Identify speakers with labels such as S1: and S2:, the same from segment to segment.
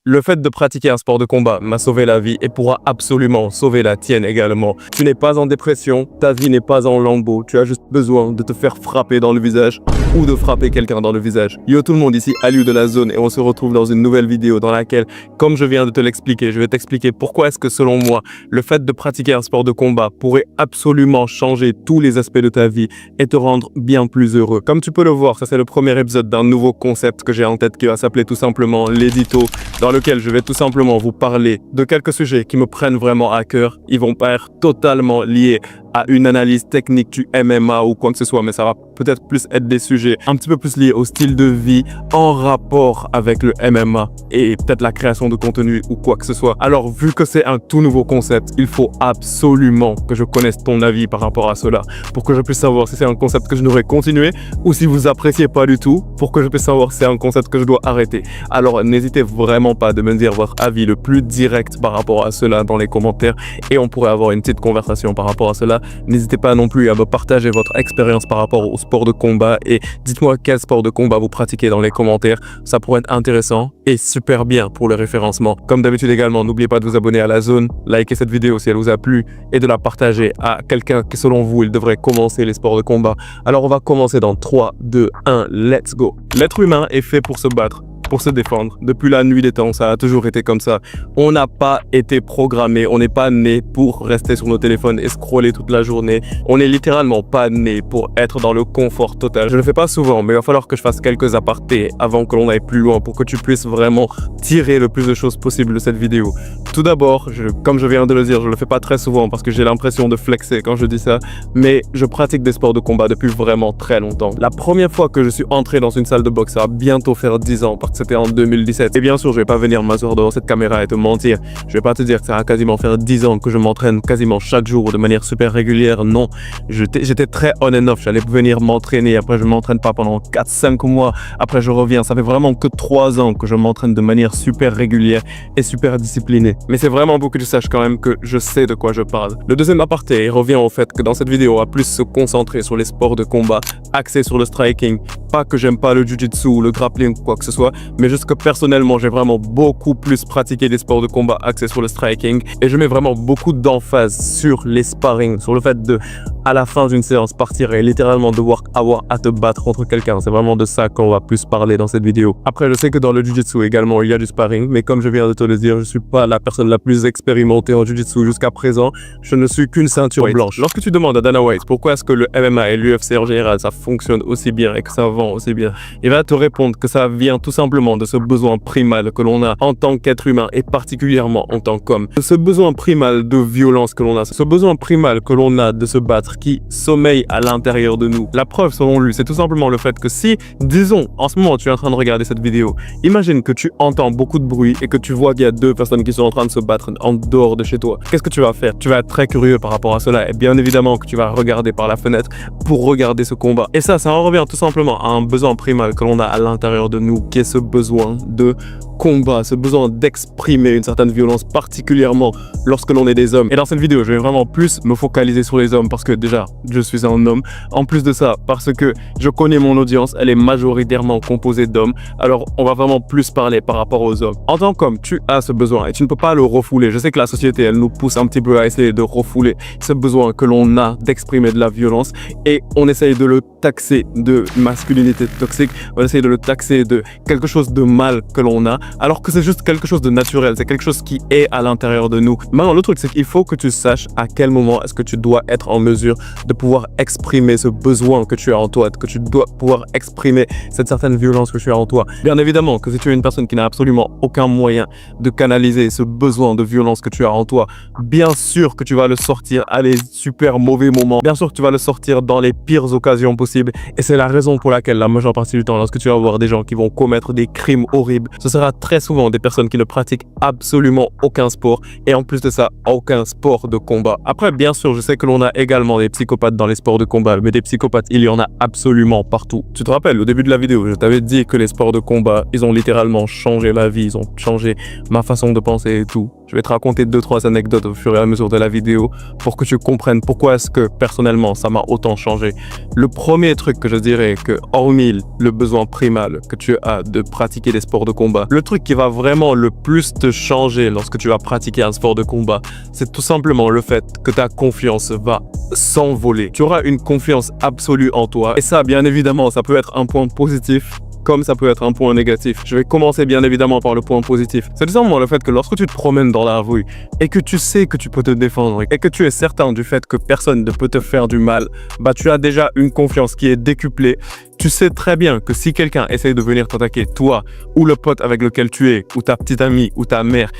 S1: Le fait de pratiquer un sport de combat m'a sauvé la vie et pourra absolument sauver la tienne également. Tu n'es pas en dépression, ta vie n'est pas en lambeaux, tu as juste besoin de te faire frapper dans le visage ou de frapper quelqu'un dans le visage. Yo tout le monde, ici Aliou de la zone et on se retrouve dans une nouvelle vidéo dans laquelle, comme je viens de te l'expliquer, je vais t'expliquer pourquoi est-ce que selon moi, le fait de pratiquer un sport de combat pourrait absolument changer tous les aspects de ta vie et te rendre bien plus heureux. Comme tu peux le voir, ça c'est le premier épisode d'un nouveau concept que j'ai en tête qui va s'appeler tout simplement l'édito, dans lequel je vais tout simplement vous parler de quelques sujets qui me prennent vraiment à cœur. Ils vont pas être totalement liés à une analyse technique du MMA ou quoi que ce soit, mais ça va peut-être plus être des sujets un petit peu plus liés au style de vie en rapport avec le MMA et peut-être la création de contenu ou quoi que ce soit. Alors, vu que c'est un tout nouveau concept, il faut absolument que je connaisse ton avis par rapport à cela pour que je puisse savoir si c'est un concept que je devrais continuer ou si vous appréciez pas du tout pour que je puisse savoir si c'est un concept que je dois arrêter. Alors, n'hésitez vraiment pas de me dire votre avis le plus direct par rapport à cela dans les commentaires et on pourrait avoir une petite conversation par rapport à cela. N'hésitez pas non plus à me partager votre expérience par rapport au sport de combat et dites-moi quel sport de combat vous pratiquez dans les commentaires. Ça pourrait être intéressant et super bien pour le référencement. Comme d'habitude également, n'oubliez pas de vous abonner à la zone, liker cette vidéo si elle vous a plu et de la partager à quelqu'un qui selon vous, il devrait commencer les sports de combat. Alors on va commencer dans 3, 2, 1, let's go. L'être humain est fait pour se battre, pour se défendre. Depuis la nuit des temps, ça a toujours été comme ça. On n'a pas été programmé, on n'est pas né pour rester sur nos téléphones et scroller toute la journée. On n'est littéralement pas né pour être dans le confort total. Je le fais pas souvent, mais il va falloir que je fasse quelques apartés avant que l'on aille plus loin pour que tu puisses vraiment tirer le plus de choses possible de cette vidéo. Tout d'abord, comme je viens de le dire, je le fais pas très souvent parce que j'ai l'impression de flexer quand je dis ça, mais je pratique des sports de combat depuis vraiment très longtemps. La première fois que je suis entré dans une salle de boxe, ça va bientôt faire 10 ans parce que c'était en 2017. Et bien sûr, je vais pas venir m'asseoir devant cette caméra et te mentir. Je vais pas te dire que ça va quasiment faire 10 ans que je m'entraîne quasiment chaque jour de manière super régulière. Non, j'étais très on and off. J'allais venir m'entraîner. Après, je m'entraîne pas pendant 4-5 mois. Après, je reviens. Ça fait vraiment que 3 ans que je m'entraîne de manière super régulière et super disciplinée. Mais c'est vraiment beau que tu saches quand même que je sais de quoi je parle. Le deuxième aparté revient au fait que dans cette vidéo, on va plus se concentrer sur les sports de combat, axés sur le striking. Pas que j'aime pas le jiu-jitsu ou le grappling ou quoi que ce soit, mais juste que personnellement, j'ai vraiment beaucoup plus pratiqué des sports de combat axés sur le striking et je mets vraiment beaucoup d'emphase sur les sparring, sur le fait de, à la fin d'une séance, partir et littéralement devoir avoir à te battre contre quelqu'un. C'est vraiment de ça qu'on va plus parler dans cette vidéo. Après, je sais que dans le jiu-jitsu également, il y a du sparring, mais comme je viens de te le dire, je suis pas la personne la plus expérimentée en jiu-jitsu jusqu'à présent. Je ne suis qu'une ceinture blanche. Lorsque tu demandes à Dana White pourquoi est-ce que le MMA et l'UFC en général, ça fonctionne aussi bien et que ça vend aussi bien, il va te répondre que ça vient tout simplement de ce besoin primal que l'on a en tant qu'être humain et particulièrement en tant qu'homme. Ce besoin primal de violence que l'on a, ce besoin primal que l'on a de se battre qui sommeille à l'intérieur de nous. La preuve selon lui, c'est tout simplement le fait que si, disons, en ce moment tu es en train de regarder cette vidéo, imagine que tu entends beaucoup de bruit et que tu vois qu'il y a 2 personnes qui sont en train de se battre en dehors de chez toi. Qu'est-ce que tu vas faire? Tu vas être très curieux par rapport à cela et bien évidemment que tu vas regarder par la fenêtre pour regarder ce combat. Et ça en revient tout simplement à un besoin primal que l'on a à l'intérieur de nous qui est ce besoin de combat, ce besoin d'exprimer une certaine violence, particulièrement lorsque l'on est des hommes. Et dans cette vidéo, je vais vraiment plus me focaliser sur les hommes parce que déjà, je suis un homme. En plus de ça, parce que je connais mon audience, elle est majoritairement composée d'hommes. Alors, on va vraiment plus parler par rapport aux hommes. En tant qu'homme, tu as ce besoin et tu ne peux pas le refouler. Je sais que la société, elle nous pousse un petit peu à essayer de refouler ce besoin que l'on a d'exprimer de la violence et on essaye de le taxer de masculinité toxique, on essaye de le taxer de quelque chose de mal que l'on a, alors que c'est juste quelque chose de naturel, c'est quelque chose qui est à l'intérieur de nous. Maintenant, le truc, c'est qu'il faut que tu saches à quel moment est-ce que tu dois être en mesure de pouvoir exprimer ce besoin que tu as en toi, que tu dois pouvoir exprimer cette certaine violence que tu as en toi. Bien évidemment que si tu es une personne qui n'a absolument aucun moyen de canaliser ce besoin de violence que tu as en toi, bien sûr que tu vas le sortir à les super mauvais moments, bien sûr que tu vas le sortir dans les pires occasions possibles et c'est la raison pour laquelle la majeure partie du temps, lorsque tu vas voir des gens qui vont commettre des crimes horribles, ce sera très souvent des personnes qui ne pratiquent absolument aucun sport et en plus de ça, aucun sport de combat. Après, bien sûr, je sais que l'on a également des psychopathes dans les sports de combat, mais des psychopathes, il y en a absolument partout. Tu te rappelles, au début de la vidéo, je t'avais dit que les sports de combat, ils ont littéralement changé la vie, ils ont changé ma façon de penser et tout. Je vais te raconter 2-3 anecdotes au fur et à mesure de la vidéo pour que tu comprennes pourquoi est-ce que personnellement ça m'a autant changé. Le premier truc que je dirais que hormis le besoin primal que tu as de pratiquer des sports de combat, le truc qui va vraiment le plus te changer lorsque tu vas pratiquer un sport de combat, c'est tout simplement le fait que ta confiance va s'envoler. Tu auras une confiance absolue en toi et ça, bien évidemment, ça peut être un point positif comme ça peut être un point négatif. Je vais commencer bien évidemment par le point positif. C'est tout simplement le fait que lorsque tu te promènes dans la rue et que tu sais que tu peux te défendre et que tu es certain du fait que personne ne peut te faire du mal, bah tu as déjà une confiance qui est décuplée. Tu sais très bien que si quelqu'un essaye de venir t'attaquer, toi ou le pote avec lequel tu es, ou ta petite amie, ou ta mère,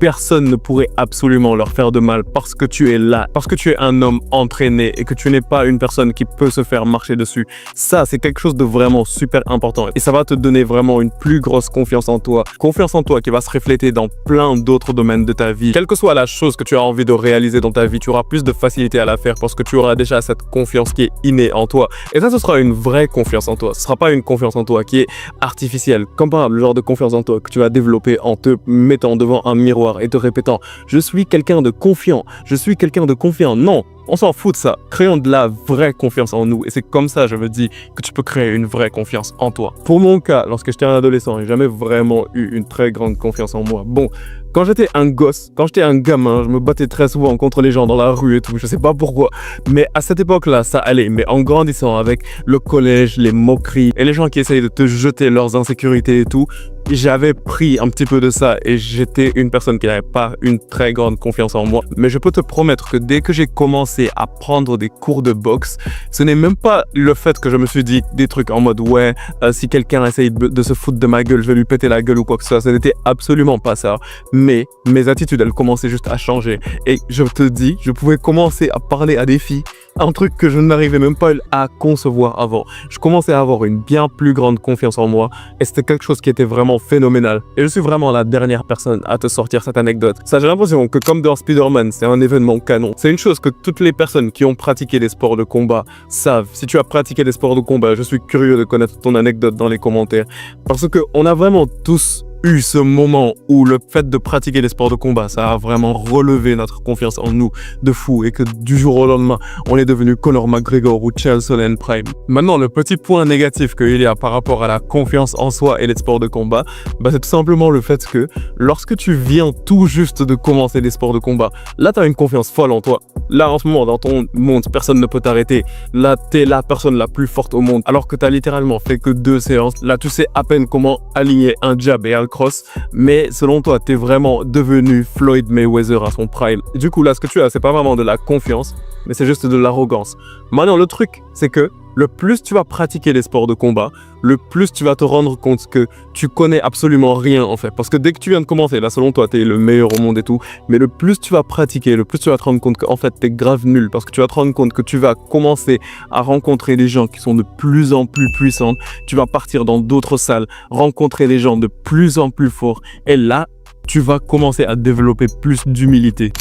S1: personne ne pourrait absolument leur faire de mal parce que tu es là, parce que tu es un homme entraîné et que tu n'es pas une personne qui peut se faire marcher dessus. Ça, c'est quelque chose de vraiment super important et ça va te donner vraiment une plus grosse confiance en toi. Confiance en toi qui va se refléter dans plein d'autres domaines de ta vie. Quelle que soit la chose que tu as envie de réaliser dans ta vie, tu auras plus de facilité à la faire parce que tu auras déjà cette confiance qui est innée en toi. Et ça, ce sera une vraie confiance en toi. Ce sera pas une confiance en toi qui est artificielle, comme par exemple le genre de confiance en toi que tu vas développer en te mettant devant un miroir et te répétant « Je suis quelqu'un de confiant, je suis quelqu'un de confiant ». Non, on s'en fout de ça. Créons de la vraie confiance en nous. Et c'est comme ça, je me dis, que tu peux créer une vraie confiance en toi. Pour mon cas, lorsque j'étais un adolescent, j'ai jamais vraiment eu une très grande confiance en moi. Bon, quand j'étais un gosse, quand j'étais un gamin, je me battais très souvent contre les gens dans la rue et tout, je sais pas pourquoi. Mais à cette époque-là, ça allait. Mais en grandissant avec le collège, les moqueries et les gens qui essayaient de te jeter leurs insécurités et tout, j'avais pris un petit peu de ça et j'étais une personne qui n'avait pas une très grande confiance en moi. Mais je peux te promettre que dès que j'ai commencé à prendre des cours de boxe, ce n'est même pas le fait que je me suis dit des trucs en mode ouais, si quelqu'un essaye de se foutre de ma gueule, je vais lui péter la gueule ou quoi que ce soit. Ce n'était absolument pas ça. Mais mes attitudes, elles commençaient juste à changer. Et je te dis, je pouvais commencer à parler à des filles, un truc que je n'arrivais même pas à concevoir avant. Je commençais à avoir une bien plus grande confiance en moi et c'était quelque chose qui était vraiment phénoménal. Et je suis vraiment la dernière personne à te sortir cette anecdote. Ça, j'ai l'impression que comme dans Spider-Man, c'est un événement canon. C'est une chose que toutes les personnes qui ont pratiqué des sports de combat savent. Si tu as pratiqué des sports de combat, je suis curieux de connaître ton anecdote dans les commentaires. Parce que on a vraiment tous eu ce moment où le fait de pratiquer des sports de combat, ça a vraiment relevé notre confiance en nous de fou et que du jour au lendemain, on est devenu Conor McGregor ou Chael Sonnen Prime. Maintenant, le petit point négatif qu'il y a par rapport à la confiance en soi et les sports de combat, bah, c'est tout simplement le fait que lorsque tu viens tout juste de commencer des sports de combat, là, tu as une confiance folle en toi. Là, en ce moment, dans ton monde, personne ne peut t'arrêter. Là, t'es la personne la plus forte au monde, alors que t'as littéralement fait que 2 séances. Là, tu sais à peine comment aligner un jab et un cross, mais selon toi, t'es vraiment devenu Floyd Mayweather à son prime. Et du coup, là, ce que tu as, c'est pas vraiment de la confiance, mais c'est juste de l'arrogance. Maintenant, le truc, c'est que le plus tu vas pratiquer les sports de combat, le plus tu vas te rendre compte que tu connais absolument rien en fait. Parce que dès que tu viens de commencer, là selon toi, t'es le meilleur au monde et tout, mais le plus tu vas pratiquer, le plus tu vas te rendre compte qu'en fait t'es grave nul. Parce que tu vas te rendre compte que tu vas commencer à rencontrer des gens qui sont de plus en plus puissants. Tu vas partir dans d'autres salles, rencontrer des gens de plus en plus forts. Et là, tu vas commencer à développer plus d'humilité.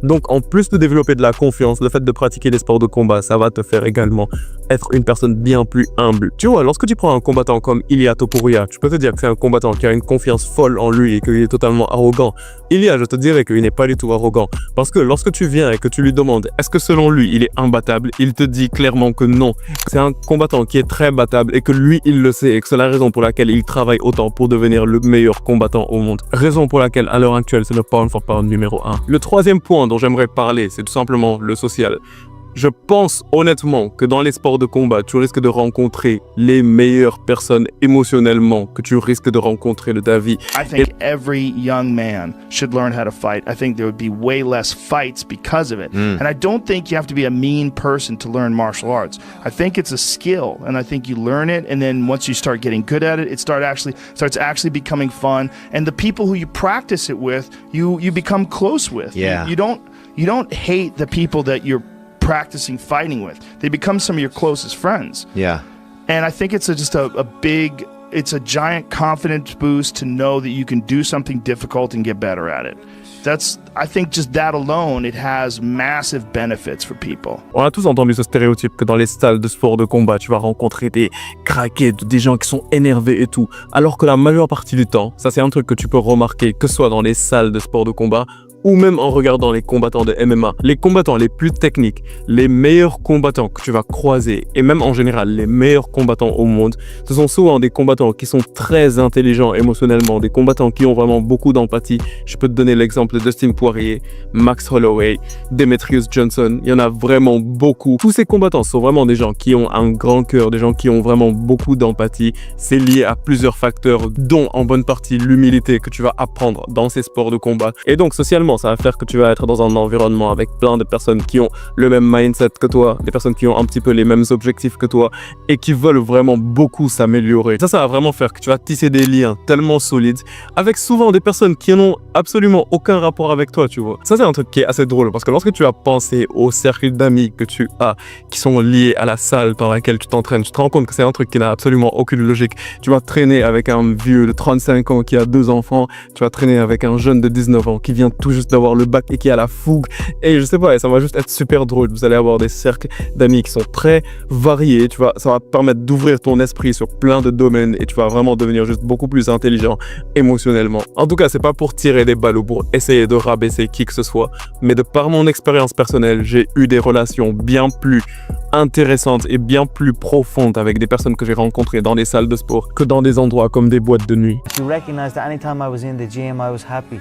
S1: Donc, en plus de développer de la confiance, le fait de pratiquer des sports de combat, ça va te faire également être une personne bien plus humble. Tu vois, lorsque tu prends un combattant comme Ilia Topuria, tu peux te dire que c'est un combattant qui a une confiance folle en lui et qu'il est totalement arrogant. Ilia, je te dirais qu'il n'est pas du tout arrogant. Parce que lorsque tu viens et que tu lui demandes est-ce que selon lui, il est imbattable, il te dit clairement que non. C'est un combattant qui est très battable et que lui, il le sait et que c'est la raison pour laquelle il travaille autant pour devenir le meilleur combattant au monde. Raison pour laquelle, à l'heure actuelle, c'est le pound for pound numéro 1. Le troisième point dont j'aimerais parler, c'est tout simplement le social. Je pense honnêtement que dans les sports de combat, tu risques de rencontrer les meilleures personnes émotionnellement que tu risques de rencontrer de ta vie.
S2: I think every young man should learn how to fight. I think there would be way less fights because of it. And I don't think you have to be a mean person to learn martial arts. I think it's a skill, and I think you learn it, and then once you start getting good at it, it starts actually becoming fun. And the people who you practice it with, you become close with.
S3: Yeah.
S2: You don't hate the people that you're practicing fighting with. They become some of your closest friends.
S3: Yeah.
S2: And I think it's it's a giant confidence boost to know that you can do something difficult and get better at it. I think just that alone, it has massive benefits for people.
S1: On a tous entendu ce stéréotype que dans les salles de sport de combat, tu vas rencontrer des craqués, des gens qui sont énervés et tout. Alors que la majeure partie du temps, ça c'est un truc que tu peux remarquer, que ce soit dans les salles de sport de combat, ou même en regardant les combattants de MMA. Les combattants les plus techniques, les meilleurs combattants que tu vas croiser, et même en général les meilleurs combattants au monde, ce sont souvent des combattants qui sont très intelligents émotionnellement, des combattants qui ont vraiment beaucoup d'empathie. Je peux te donner l'exemple de Dustin Poirier, Max Holloway, Demetrius Johnson, il y en a vraiment beaucoup. Tous ces combattants sont vraiment des gens qui ont un grand cœur, des gens qui ont vraiment beaucoup d'empathie. C'est lié à plusieurs facteurs, dont en bonne partie l'humilité que tu vas apprendre dans ces sports de combat. Et donc socialement, ça va faire que tu vas être dans un environnement avec plein de personnes qui ont le même mindset que toi, des personnes qui ont un petit peu les mêmes objectifs que toi et qui veulent vraiment beaucoup s'améliorer. Ça va vraiment faire que tu vas tisser des liens tellement solides avec souvent des personnes qui n'ont absolument aucun rapport avec toi, tu vois. Ça, c'est un truc qui est assez drôle parce que lorsque tu as pensé au cercle d'amis que tu as qui sont liés à la salle dans laquelle tu t'entraînes, tu te rends compte que c'est un truc qui n'a absolument aucune logique. Tu vas traîner avec un vieux de 35 ans qui a 2 enfants, tu vas traîner avec un jeune de 19 ans qui vient tout juste d'avoir le bac et qui a la fougue, et je sais pas, ça va juste être super drôle. Vous allez avoir des cercles d'amis qui sont très variés, tu vois, ça va te permettre d'ouvrir ton esprit sur plein de domaines et tu vas vraiment devenir juste beaucoup plus intelligent émotionnellement. En tout cas, c'est pas pour tirer des balles ou pour essayer de rabaisser qui que ce soit, mais de par mon expérience personnelle, j'ai eu des relations bien plus intéressantes et bien plus profondes avec des personnes que j'ai rencontrées dans des salles de sport que dans des endroits comme des boîtes de nuit.
S3: You recognize that anytime I was in the gym, I was happy.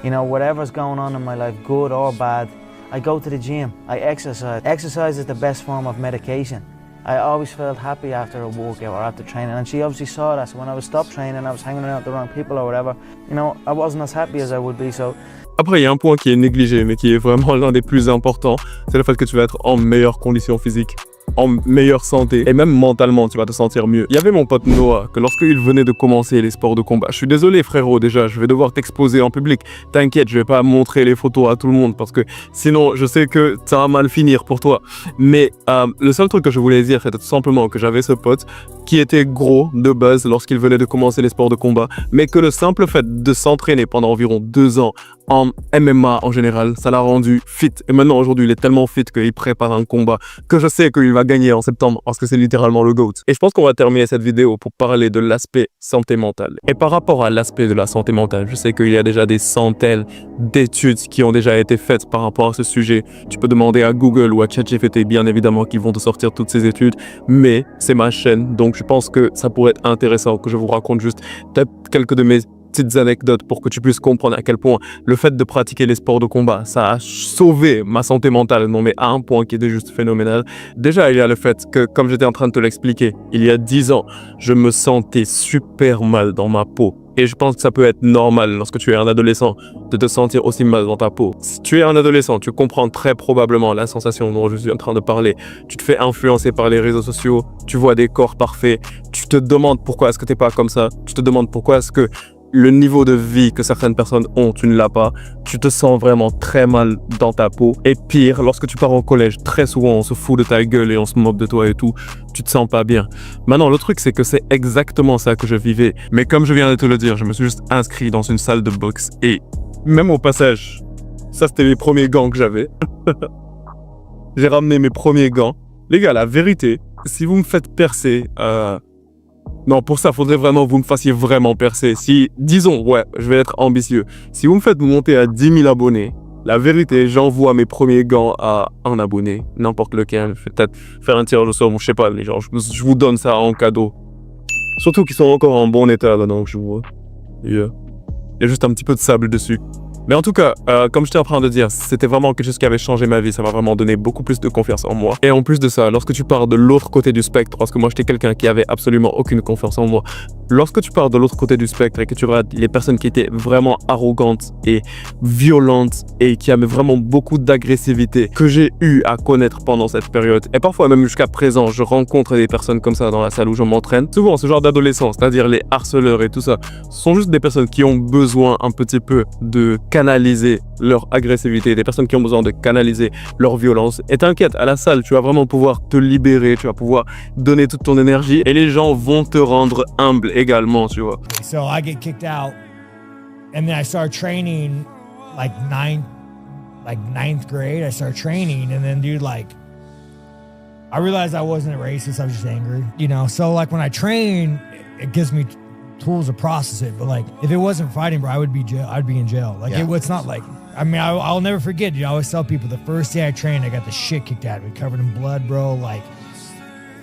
S3: You know, whatever's going on in my life, good or bad, I go to the gym, I exercise. Exercise is the best form of medication. I always felt happy after a workout or after training, and she obviously saw that. So when I was stopped training, I was hanging around with the wrong people or whatever, you know, I wasn't as happy as I would be, so...
S1: Après, il y a un point qui est négligé, mais qui est vraiment l'un des plus importants, c'est le fait que tu vas être en meilleure condition physique, en meilleure santé, et même mentalement, tu vas te sentir mieux. Il y avait mon pote Noah, que lorsqu'il venait de commencer les sports de combat, je suis désolé frérot, déjà, je vais devoir t'exposer en public. T'inquiète, je vais pas montrer les photos à tout le monde, parce que sinon, je sais que ça va mal finir pour toi. Mais le seul truc que je voulais dire, c'était tout simplement que j'avais ce pote qui était gros de base lorsqu'il venait de commencer les sports de combat, mais que le simple fait de s'entraîner pendant environ 2 ans en MMA en général, ça l'a rendu fit. Et maintenant, aujourd'hui, il est tellement fit qu'il prépare un combat que je sais qu'il va gagner en septembre parce que c'est littéralement le GOAT. Et je pense qu'on va terminer cette vidéo pour parler de l'aspect santé mentale. Et par rapport à l'aspect de la santé mentale, je sais qu'il y a déjà des centaines d'études qui ont déjà été faites par rapport à ce sujet. Tu peux demander à Google ou à ChatGPT, bien évidemment, qui vont te sortir toutes ces études. Mais c'est ma chaîne, donc je pense que ça pourrait être intéressant que je vous raconte juste peut-être quelques de mes petites anecdotes pour que tu puisses comprendre à quel point le fait de pratiquer les sports de combat, ça a sauvé ma santé mentale, non mais à un point qui était juste phénoménal. Déjà, il y a le fait que, comme j'étais en train de te l'expliquer, il y a 10 ans, je me sentais super mal dans ma peau. Et je pense que ça peut être normal lorsque tu es un adolescent de te sentir aussi mal dans ta peau. Si tu es un adolescent, tu comprends très probablement la sensation dont je suis en train de parler. Tu te fais influencer par les réseaux sociaux, tu vois des corps parfaits, tu te demandes pourquoi est-ce que t'es pas comme ça, tu te demandes pourquoi est-ce que le niveau de vie que certaines personnes ont, tu ne l'as pas. Tu te sens vraiment très mal dans ta peau. Et pire, lorsque tu pars au collège, très souvent, on se fout de ta gueule et on se moque de toi et tout. Tu te sens pas bien. Maintenant, le truc, c'est que c'est exactement ça que je vivais. Mais comme je viens de te le dire, je me suis juste inscrit dans une salle de boxe. Et même au passage, ça, c'était les premiers gants que j'avais. J'ai ramené mes premiers gants. Les gars, la vérité, si vous me faites percer... Non, pour ça, faudrait vraiment que vous me fassiez vraiment percer. Si, disons, ouais, je vais être ambitieux. Si vous me faites monter à 10 000 abonnés, la vérité, j'envoie mes premiers gants à un abonné, n'importe lequel. Je vais peut-être faire un tirage au sort, je sais pas, mais genre, je vous donne ça en cadeau. Surtout qu'ils sont encore en bon état, là, donc je vois. Il y a juste un petit peu de sable dessus. Mais en tout cas, comme j'étais en train de dire, c'était vraiment quelque chose qui avait changé ma vie. Ça m'a vraiment donné beaucoup plus de confiance en moi. Et en plus de ça, lorsque tu pars de l'autre côté du spectre, parce que moi j'étais quelqu'un qui avait absolument aucune confiance en moi. Lorsque tu pars de l'autre côté du spectre et que tu regardes les personnes qui étaient vraiment arrogantes et violentes et qui avaient vraiment beaucoup d'agressivité que j'ai eu à connaître pendant cette période. Et parfois même jusqu'à présent, je rencontre des personnes comme ça dans la salle où je m'entraîne. Souvent, ce genre d'adolescents, c'est-à-dire les harceleurs et tout ça, sont juste des personnes qui ont besoin un petit peu de canaliser leur agressivité, des personnes qui ont besoin de canaliser leur violence. Et t'inquiète, à la salle, tu vas vraiment pouvoir te libérer, tu vas pouvoir donner toute ton énergie et les gens vont te rendre humble également, tu vois.
S4: So I get kicked out and then I start training like ninth grade, I started training, and then dude, like, I realized I wasn't a racist, I was just angry, you know? So like when I train, it gives me tools to process it, but like if it wasn't fighting, bro, I'd be in jail. Like it's not like, I mean, I'll never forget, dude. I always tell people the first day I trained, I got the shit kicked out of me, covered in blood, bro. Like,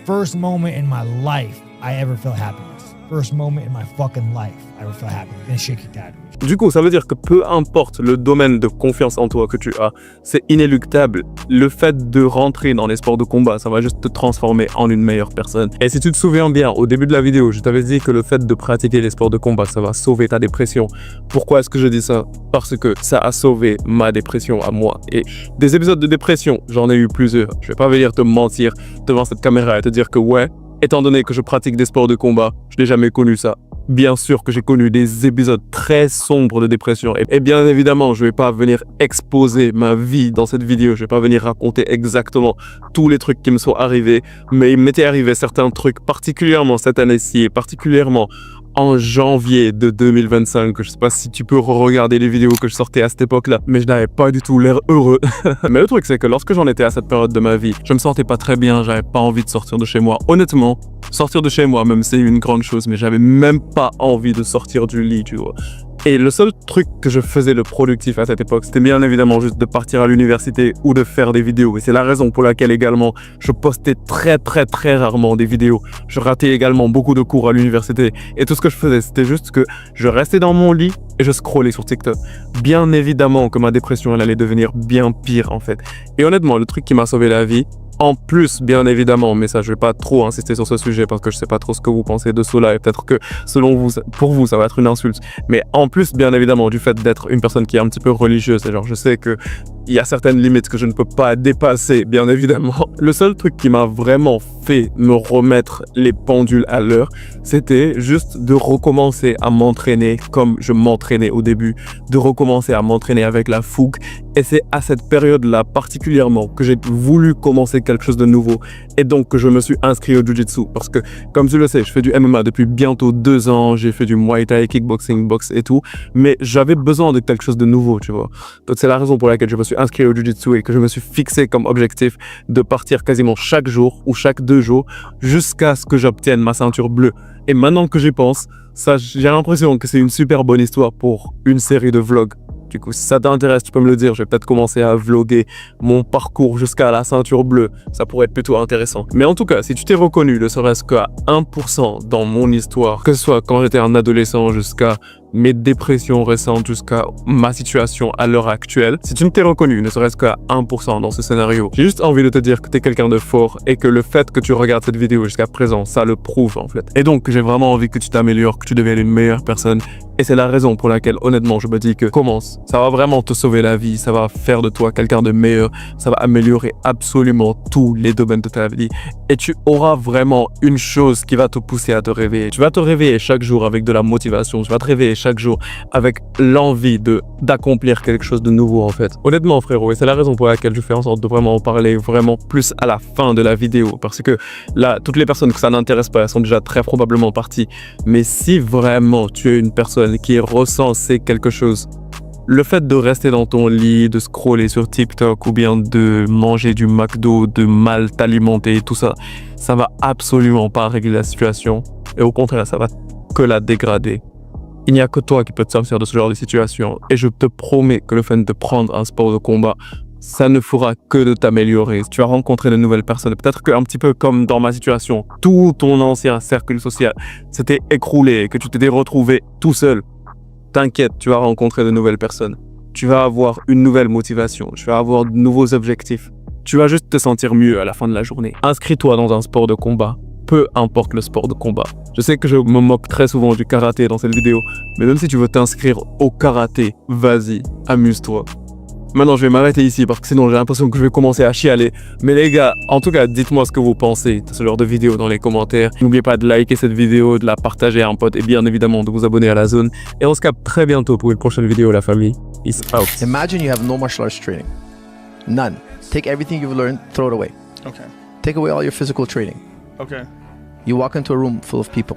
S4: first moment in my life I ever felt happiness. First moment in my fucking life I ever felt happiness. And shit kicked out of me.
S1: Du coup, ça veut dire que peu importe le domaine de confiance en toi que tu as, c'est inéluctable. Le fait de rentrer dans les sports de combat, ça va juste te transformer en une meilleure personne. Et si tu te souviens bien, au début de la vidéo, je t'avais dit que le fait de pratiquer les sports de combat, ça va sauver ta dépression. Pourquoi est-ce que je dis ça? Parce que ça a sauvé ma dépression à moi. Et des épisodes de dépression, j'en ai eu plusieurs. Je vais pas venir te mentir devant cette caméra et te dire que ouais, étant donné que je pratique des sports de combat, je n'ai jamais connu ça. Bien sûr que j'ai connu des épisodes très sombres de dépression et bien évidemment, je vais pas venir exposer ma vie dans cette vidéo, je vais pas venir raconter exactement tous les trucs qui me sont arrivés, mais il m'était arrivé certains trucs, particulièrement cette année-ci et particulièrement en janvier de 2025. Je sais pas si tu peux regarder les vidéos que je sortais à cette époque-là, mais je n'avais pas du tout l'air heureux. Mais le truc, c'est que lorsque j'en étais à cette période de ma vie, je me sentais pas très bien, j'avais pas envie de sortir de chez moi. Honnêtement, sortir de chez moi, même c'est une grande chose, mais j'avais même pas envie de sortir du lit, tu vois. Et le seul truc que je faisais de productif à cette époque, c'était bien évidemment juste de partir à l'université ou de faire des vidéos. Et c'est la raison pour laquelle également, je postais très rarement des vidéos. Je ratais également beaucoup de cours à l'université. Et tout ce que je faisais, c'était juste que je restais dans mon lit et je scrollais sur TikTok. Bien évidemment que ma dépression, elle allait devenir bien pire en fait. Et honnêtement, le truc qui m'a sauvé la vie, en plus, bien évidemment, mais ça, je vais pas trop insister sur ce sujet parce que je sais pas trop ce que vous pensez de cela et peut-être que selon vous, pour vous, ça va être une insulte. Mais en plus, bien évidemment, du fait d'être une personne qui est un petit peu religieuse, et genre, je sais que il y a certaines limites que je ne peux pas dépasser, bien évidemment. Le seul truc qui m'a vraiment fait me remettre les pendules à l'heure, c'était juste de recommencer à m'entraîner comme je m'entraînais au début, de recommencer à m'entraîner avec la fougue. Et c'est à cette période-là particulièrement que j'ai voulu commencer quelque chose de nouveau et donc que je me suis inscrit au Jiu-Jitsu parce que, comme tu le sais, je fais du MMA depuis bientôt 2 ans, j'ai fait du Muay Thai, kickboxing, boxe et tout, mais j'avais besoin de quelque chose de nouveau, tu vois. Donc c'est la raison pour laquelle je me suis inscrit au Jiu-Jitsu et que je me suis fixé comme objectif de partir quasiment chaque jour ou chaque 2 jours jusqu'à ce que j'obtienne ma ceinture bleue. Et maintenant que j'y pense, ça, j'ai l'impression que c'est une super bonne histoire pour une série de vlogs. Du coup, si ça t'intéresse, tu peux me le dire. Je vais peut-être commencer à vlogger mon parcours jusqu'à la ceinture bleue. Ça pourrait être plutôt intéressant. Mais en tout cas, si tu t'es reconnu, ne serait-ce qu'à 1% dans mon histoire, que ce soit quand j'étais un adolescent jusqu'à mes dépressions récentes, jusqu'à ma situation à l'heure actuelle, si tu ne t'es reconnu, ne serait-ce qu'à 1% dans ce scénario, j'ai juste envie de te dire que tu es quelqu'un de fort et que le fait que tu regardes cette vidéo jusqu'à présent, ça le prouve en fait. Et donc, j'ai vraiment envie que tu t'améliores, que tu deviennes une meilleure personne. Et c'est la raison pour laquelle, honnêtement, je me dis que commence. Ça va vraiment te sauver la vie, ça va faire de toi quelqu'un de meilleur, ça va améliorer absolument tous les domaines de ta vie. Et tu auras vraiment une chose qui va te pousser à te réveiller. Tu vas te réveiller chaque jour avec de la motivation, tu vas te réveiller chaque jour avec l'envie d'accomplir quelque chose de nouveau en fait. Honnêtement frérot, et c'est la raison pour laquelle je fais en sorte de vraiment en parler vraiment plus à la fin de la vidéo, parce que là, toutes les personnes que ça n'intéresse pas, elles sont déjà très probablement parties. Mais si vraiment tu es une personne qui ressent quelque chose, le fait de rester dans ton lit, de scroller sur TikTok ou bien de manger du McDo, de mal t'alimenter, tout ça, ça va absolument pas régler la situation. Et au contraire, ça va que la dégrader. Il n'y a que toi qui peux te sortir de ce genre de situation. Et je te promets que le fait de prendre un sport de combat, ça ne fera que de t'améliorer. Tu vas rencontrer de nouvelles personnes. Peut-être qu'un petit peu comme dans ma situation, tout ton ancien cercle social s'était écroulé et que tu t'étais retrouvé tout seul. T'inquiète, tu vas rencontrer de nouvelles personnes. Tu vas avoir une nouvelle motivation. Tu vas avoir de nouveaux objectifs. Tu vas juste te sentir mieux à la fin de la journée. Inscris-toi dans un sport de combat. Peu importe le sport de combat. Je sais que je me moque très souvent du karaté dans cette vidéo, mais même si tu veux t'inscrire au karaté, vas-y, amuse-toi. Maintenant, je vais m'arrêter ici parce que sinon j'ai l'impression que je vais commencer à chialer. Mais les gars, en tout cas, dites-moi ce que vous pensez de ce genre de vidéo dans les commentaires. N'oubliez pas de liker cette vidéo, de la partager à un pote et bien évidemment de vous abonner à la zone. Et on se capte très bientôt pour une prochaine vidéo, la famille. Peace out.
S5: Imagine you have no martial arts training. None. Take everything you've learned, throw it away.
S2: Okay.
S5: Take away all your physical training.
S2: Okay.
S5: You walk into a room full of people.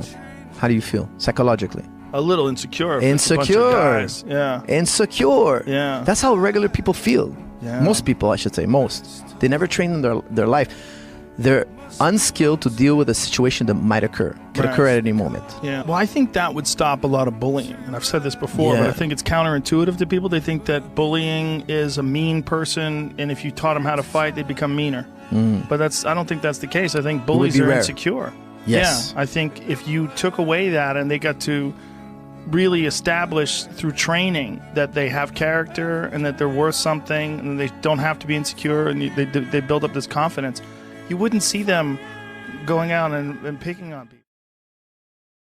S5: How do you feel psychologically?
S2: A little insecure. If it's a bunch of
S5: Insecure.
S2: guys. Yeah.
S5: Insecure.
S2: Yeah.
S5: That's how regular people feel.
S2: Yeah.
S5: Most people, I should say, most. They never train in their life. They're unskilled to deal with a situation that might occur. Could
S2: Right.
S5: occur at any moment.
S2: Yeah. Well, I think that would stop a lot of bullying. And I've said this before, but
S5: Yeah.
S2: I think it's counterintuitive to people. They think that bullying is a mean person, and if you taught them how to fight, they become meaner. But I don't think that's the case. I think bullies
S5: be
S2: are
S5: rare.
S2: insecure.
S5: Yes.
S2: Yeah. I think if you took away that and they got to really establish through training that they have character and that they're worth something and they don't have to be insecure and they build up this confidence, you wouldn't see them going out and picking on people.